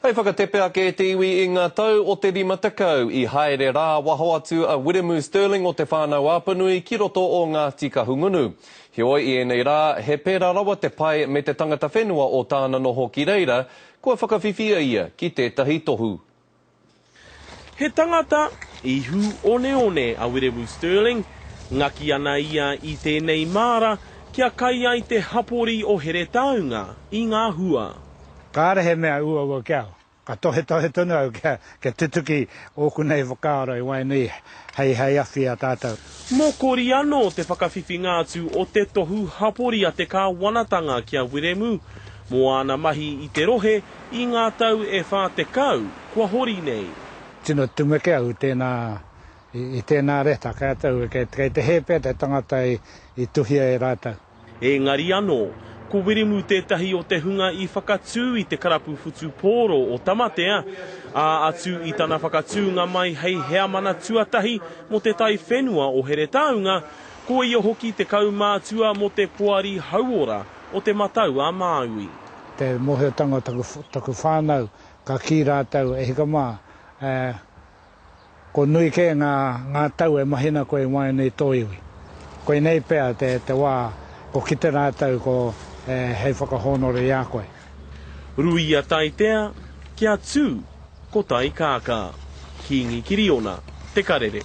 Hei whakatepe ake te iwi I ngā tau o te 5 tekau I haere rā waho atu a Wiremu Sterling o te whānau Apanui ki roto o ngā tika hungunu. Heoi I enei rā, he pērā rawa te pai me te tangata whenua o tāna noho ki reira, kua whakawhiwhia ia ki tētahi tohu. He tangata I hu one a Wiremu Sterling, ngaki ana ia I tēnei māra kia kai ai te hapori o here taunga I ngā hua. Kāre he mea ua ua kiao. Ka tohe tonu au kia tutuki oku nei whakaaro I wainui hei awhi a tātou. Mō kori anō te whakawhiwhi ngātu o te tohu hapori a te kāwanatanga kia Wiremu. Mō ana mahi I te rohe I ngā tau e whā te kau, kua hori nei. Tino tumeke au I tēnā reta kātou kei te hepe te tangata I tuhia e rātou. Engari anō, ko Wiremu tētahi o te hunga I whakatū I te karapu futu pōro o Tamatea, a atu I tana whakatūnga mai hei hea mana tuatahi mo te tai whenua o here taunga, ko ia hoki te kaumātua mo te poari hauora o te matau a Māui. Te moheotanga taku whānau, ka ki rātou e hika mā, ko nui ke ngā tau e mahina koe wainui tōiwi. Koe nei pēr te wā, ko ki te rātou ko hei whakahonore I a koe. Rui a taitea, kia tū, ko tai kākā. Ki ngi kiriona, te karere.